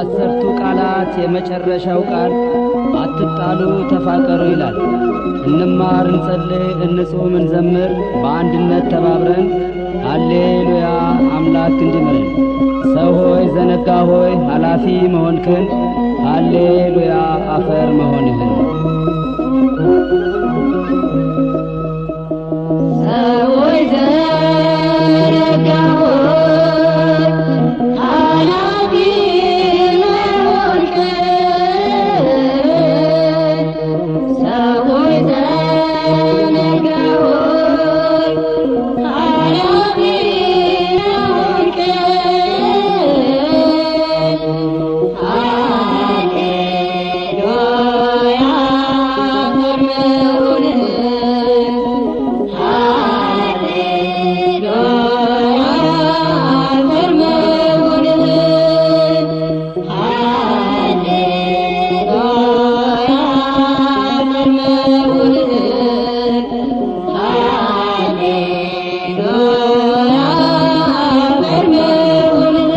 ከ10ቱ ቃላት የመጨረሻው ቃል አትጣሉ ተፋቀሩ ይላል። እንማር፣ እንጸልይ፣ እንጹም፣ እንዘምር በአንድነት ተባብረን ሃሌሉያ አምላክ እንዲምረን። ሰው ሆይ ዘነጋ ሆይ ኃላፊ መሆንክን ሃሌሉያ አፈር መሆንህን ሰዎች ዘነጋ ሆይ ኃላፊ መሆንክን ሰዎች ዘነጋ ሆይ ኃላፊ መሆንክን ሃሌሉያ አፈር መሆንህን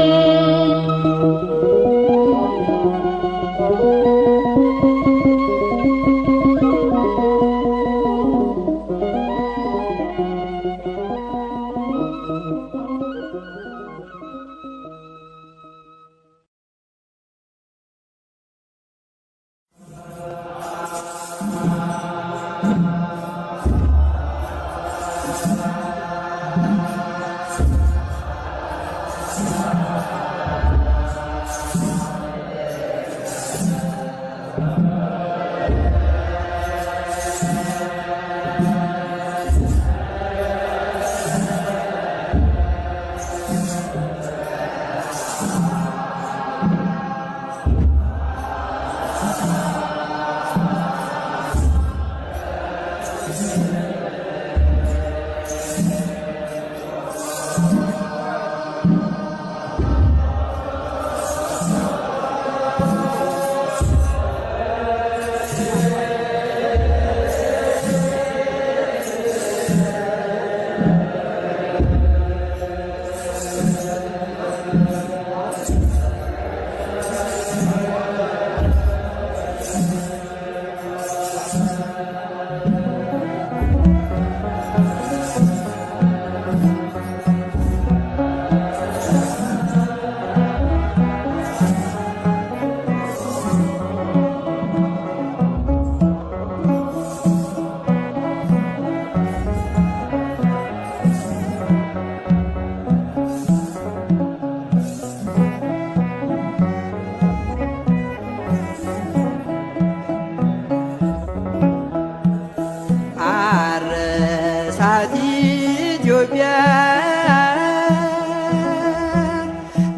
ኢትዮጵያ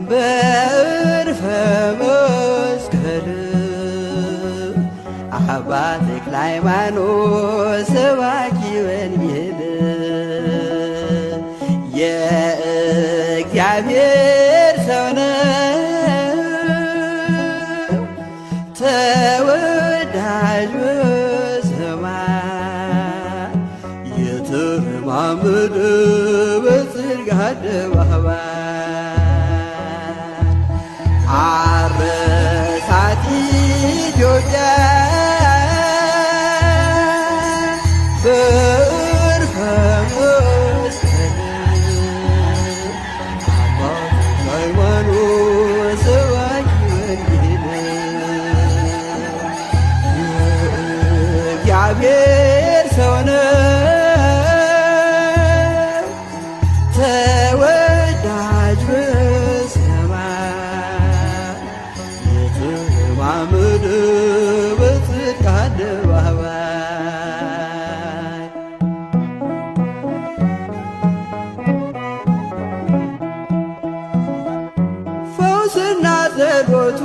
በዕርፈ መስቀል አባ ተክለ ሃይማኖት ሰባኪ ወንጌል የእግዚአብሔር ሰው ነው ተወዳጅ በሰማይ የተረማመደ በጽድቅ አደባባይ አረሳት ኢትዮጵያ በዕርፈ መስቀል አባ ተክለ ሃይማኖት ሰባኪ ወንጌል የእግዚአብሔር ሰው ነው ተወዳጅ በሰማይ የተረማመደ በጽድቅ አደባባይ ፈውስና ጸሎቱ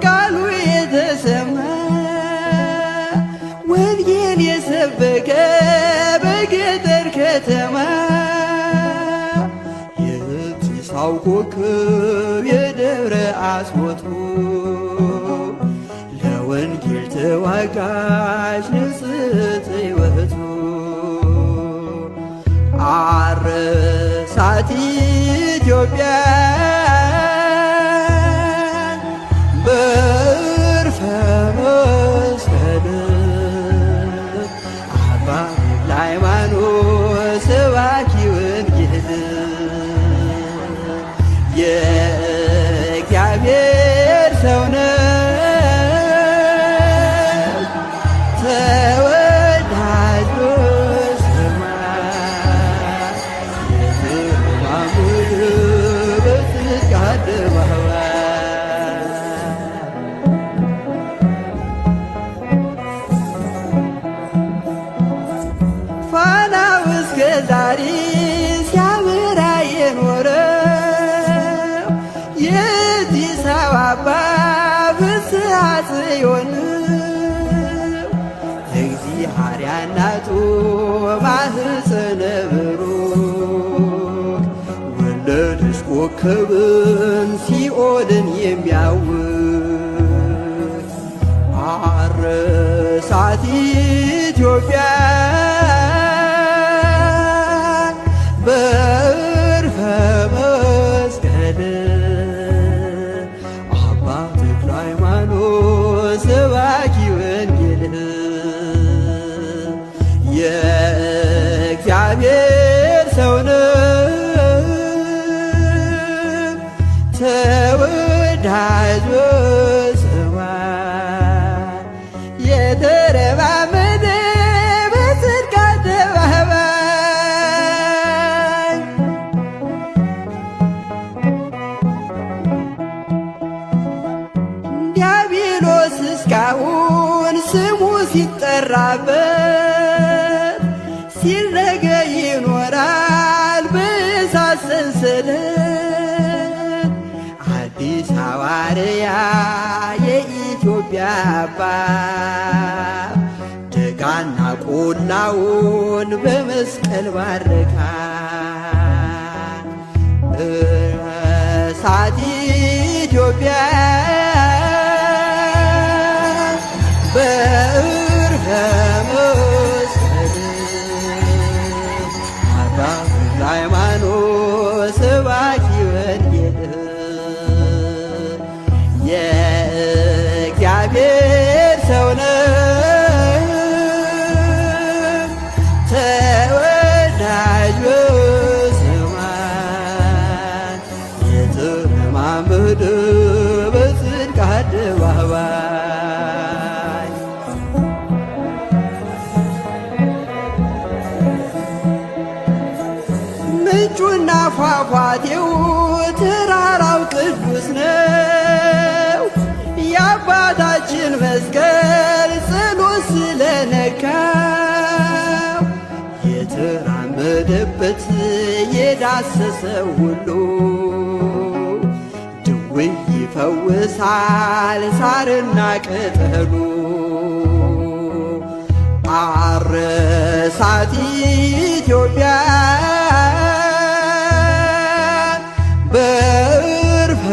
ቃሉ የተሰማ ወንጌል የሰበከ በገጠር ከተማ የትንሣኤው ኮከብ የደብረ አስቦቱ ለወንጌል ተዋጋች ንጽሕት ሕይወቱ አረሳት ኢትዮጵያ የቲሳው አባ ፍስሐ ጽዮን እግዚአብሔር እናቱ ማኅፀነ ብሩክ ወለደች ኮከብን ሲኦልን የሚያውክ አረሳት ኢትዮጵያ በዕርፈ መስቀል አባ ተክለ ሃይማኖት ሰባኪ ወንጌል የእግዚአብሔር ሰው ነው ተወዳጅ በሰማይ የተረማመደ በጽድቅ አደባባይ ዲያብሎስ እስካሁን ስሙ ሲጠራበት ሲረገ ይኖራል በእሳት ሰንሰለት አዲስ ሐዋርያ የኢትዮጵያ አባት ደጋና ቆላውን በመስቀል ባረካ እሳት ኢትዮጵያ በዕርፈ መስቀል አባ ተክለ ሃይማኖት ሰባኪ ወንጌል የእግዚአብሔር ሰው ነው ተወዳጅ በሰማይ የተረማመደ በጽድቅ አደባባይ ምንጩና ፏፏቴው ተራራው ቅዱስ ነው የአባታችን መስቀል ጸሎት ስለነካው የተራመደበት የዳሰሰው ሁሉ ድውይ ይፈውሳል ሳርና ቅጠሉ አረሳት ኢትዮጵያ በዕርፈ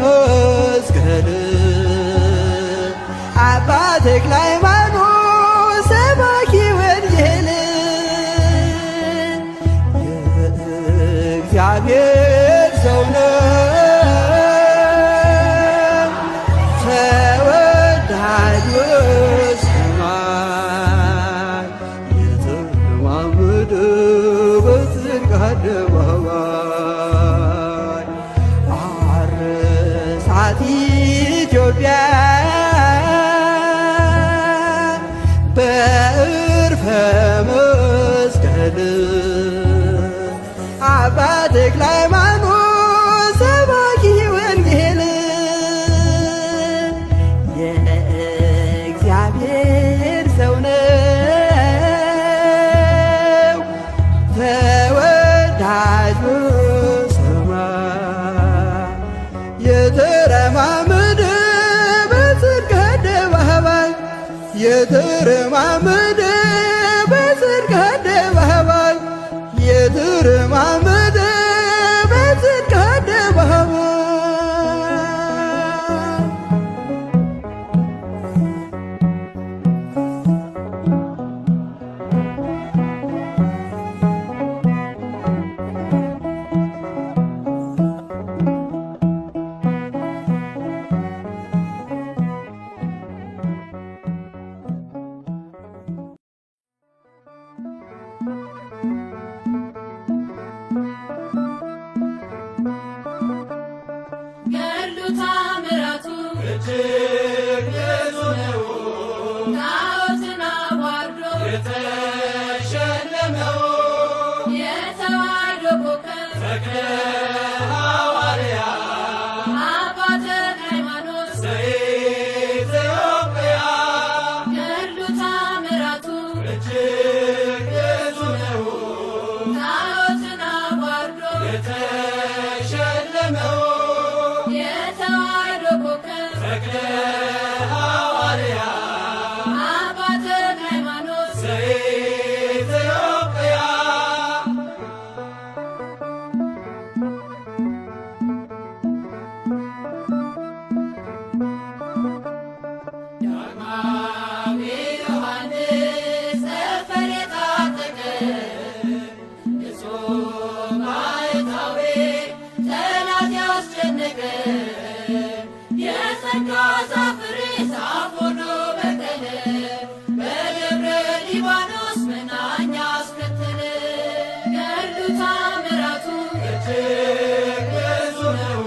መስቀል አባ ተክለ ሃይማኖት ሰባኪ ወንጌል የእግዚአብሔር ሰው ነው ተወዳጅ በሰማይ የተረማመደ በጽድቅ አደባባይ አረሳት ኢትዮጵያ በዕርፈ መስቀል አባ ተክለ ሃይማኖት ሰባኪ ወንጌል የእግዚአብሔር ሰው ነው ተወዳጅ በሰማይ የተረማመደ በጽድቅ አደባባይ የተረማመደ በጽድቅ አደባባይ የተረማመደ በጽድቅ አደባባይ ገድሉ ታምራቱ እጅግ ብዙ ነው ጣዖትን አዋርዶ የተሸለመው የተዋሕዶ ኮከብ ተክለ ሐዋርያ አባ ተክለ ሃይማኖት ዘኢትዮጵያ ገድሉ ታምራቱ እጅግ ብዙ ነው ጣዖትን አዋርዶ የተሸለመው የተዋሕዶ ኮከብ ተክለ ሐዋርያ አባ ተክለ ሃይማኖት ዘኢትዮጵያ ዳግማዊ ዮሐንስ ጠፈር የታጠቀ ንጹሕ ባሕታዊ ጠላት ያስጨነቀ የጸጋ ዛፍ ፍሬ ዛፍ ሆኖ በቀለ በደብረ ሊባኖስ መናኛ አስከተለ። ገድሉ ተአምራቱ እጅግ ብዙ ነው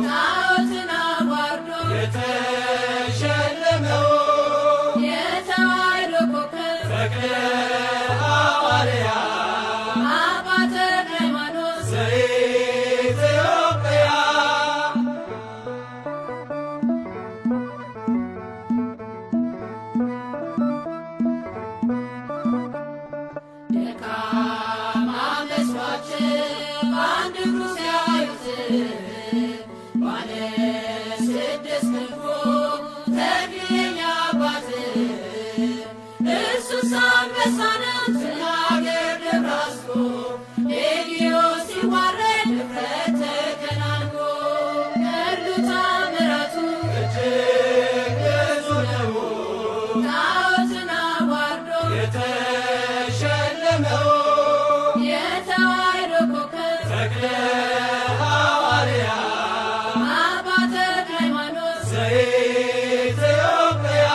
ጣዖትን አዋርዶ የተሸለመው የተዋሕዶ ኮከብ ተክለ ሐዋርያ አባ ተክለ ሃይማኖት ዘኢትዮጵያ ደካማ መስሏቸው በአንድ እግሩ ሲያዩት ባለ ስድስት ክንፉ ተክልዬ አባት እርሱስ አንበሳ ነው ተናገር ደብራስቆ ሌጊዮን ሲዋረድ ድፍረት ተከናንቆ ገድሉ ተአምራቱ እጅግ ብዙ ነው ጣዖትን አዋርዶ የተሸለመው የተዋሕዶ ኮከብ ተክለ ሐዋርያ አባ ተክለ ሃይማኖት ዘኢትዮጵያ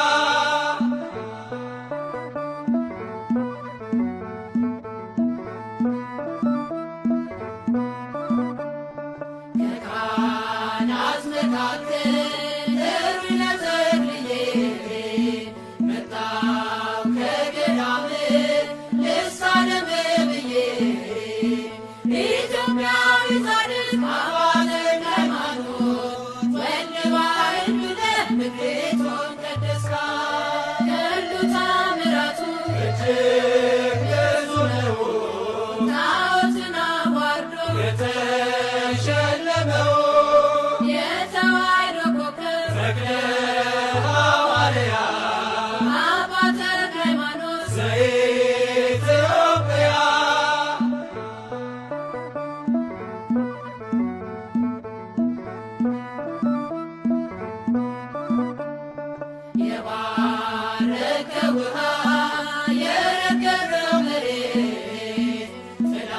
ከካህናት መካከል ጥሩኝ ለተክልዬ መጣሁ ከገዳም ልሳለም ብዬ ኢትዮጵያዊ ጻድቅ አባ ተክለ ሃይማኖት ወልደ ባሕር ብለህ ምድሪቱን ቀደስካት። ገድሉ ተአምራቱ እጅግ ብዙ ነው ጣዖትን አዋርዶ የተሸለመው የተዋሕዶ ኮከብ ተክለ ሐዋርያ አባ ተክለ ሃይማኖት ዘኢትዮጵያ የባረከ ውሃ የረገረው መሬት ጥላ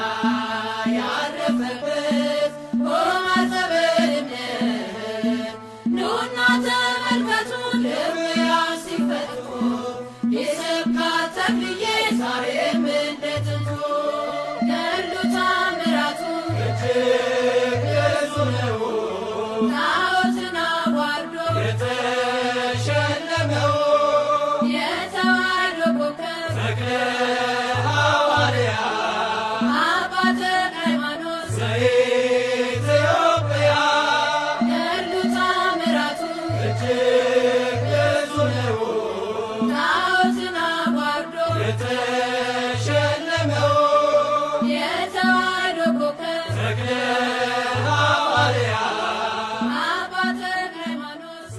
ያረፈበት ሆማ ጸበልነት ኑና ተመልከቱ ድውያን ሲፈቱ ይሰብካት ተክልዬ ዛሬም እንደ ጥንቱ። ገድሉ ተአምራቱ እጅግ ብዙ ነው ጣዖትን አዋርዶ የተሸለመው የተዋሕዶ ኮከብ ተክለ ሐዋርያ አባ ተክለ ሃይማኖት ዘኢትዮጵያ ገድሉ ተአምራቱ እጅግ ብዙ ነው ጣዖትን አዋርዶ የተሸለመው የተዋሕዶ ኮከብ ተክለ ሐዋርያ አባ ተክለ ሃይማኖት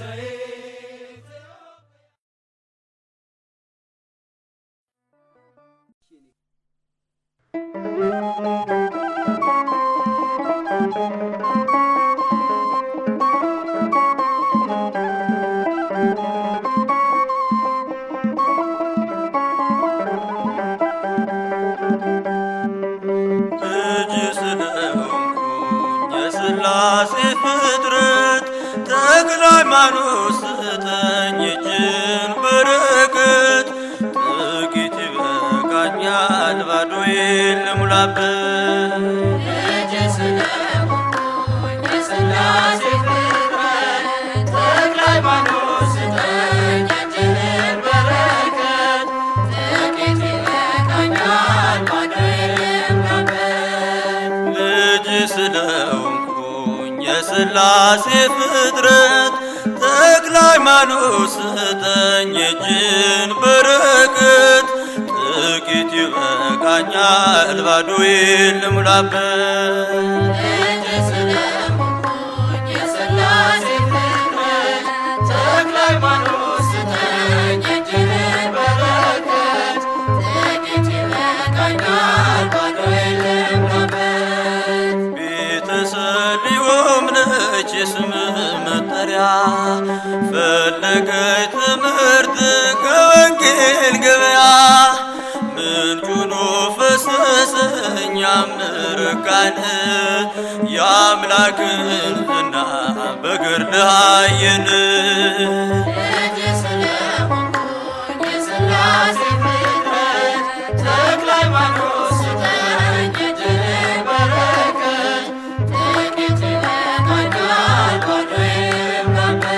ልጅ ስለሆንኩኝ የሥላሴ ፍጥረት ተክለ ሃይማኖት ስጠኝ እጅን በረከት ጥቂት ይበቃኛል ባዶዬን ልሙላበት ልጅ ስለሆንኩኝ የሥላሴ ፍጥረት ተክለ ሃይማኖት ስጠኝ እጅህን በረከት ጥቂት ይበቃኛል ባዶዬን ልሙላበት። ልጅ ስለሆንኩኝ የሥላሴ ፍጥረት ተክለ ሃይማኖት ስጠኝ እጅን በረከት ጥቂት ይበቃኛል ባዶዬን ልሙላበት ልጅ ስለሆንኩኝ የሥላሴ ማሰሪያ ፈለገች ትምህርት ከወንጌል ገበያ ምንጩ ፈሰሰ እኛም ረካን የአምላክን ዝና በገድልህ አየን። ልጅ ስለሆንኩኝ የሥላሴ ፍጥረት ተክለ ሃይማኖት ስጠኝ የእጅህን በረከት ጥቂት ይበቃኛል ባዶዬን መበት።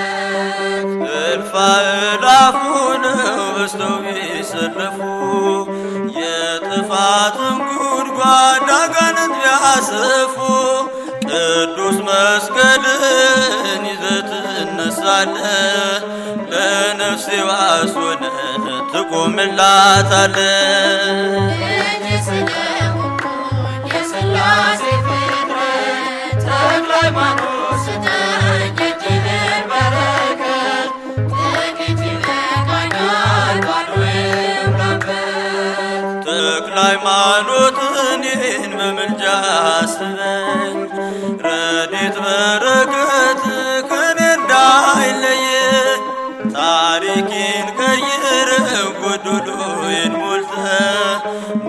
እልፍ አእላፍ ሆነው በዝተው ቢሰለፉ የጥፋትን ጉድጓድ አጋንንት ቢያሰፉ ቅዱስ መስቀልን ይዘህ ትነሳለህ ለነፍሴ ዋስ ሆነህ ትቆምላታለህ። ልጅ ስለሆንኩኝ የሥላሴ ፍጥረት ተክለ ሃይማኖት ስጠኝ የእጅህን በረከት ጥቂት ይበቃኛል ባዶዬን መበት። ተክለ ሃይማኖት እኔን በምልጃ አስበኝ ረድኤት በረከት ከኔ እንዳይለየ ታሪኬን ቀይረህ ጎዶሎዬን ሞልተህ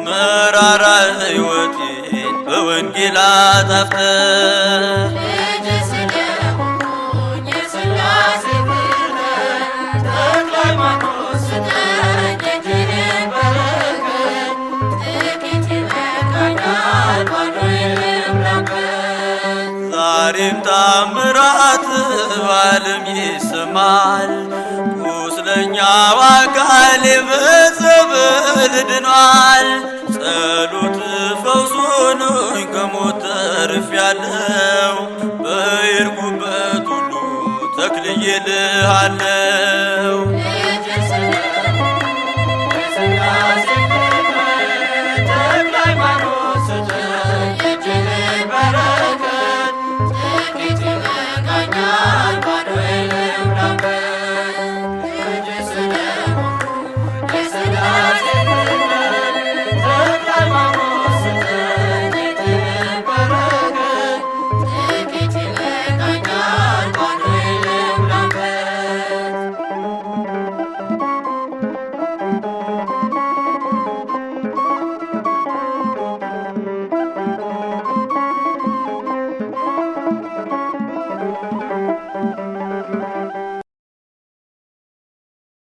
መራራ ሕይወቴን በወንጌል አጣፍተህ። ልጅ ስለሆንኩኝ የሥላሴ ፍጥረት ተክለ ሃይማኖት ስጠኝ የእጅህን በረከት ጥቂት ይበቃኛል ባዶዬን መበት። ዛሬም ታምራት በዓለም ይሰማል ቁስለኛው አካሌ በጸበል ድኗል። ጸሎት ፈውስ ሆኖኝ ከሞት ተርፌያለሁ በሄድኩበት ሁሉ ተክልዬልሃለሁ። ልጅ ስለሆንኩኝ የሥላሴ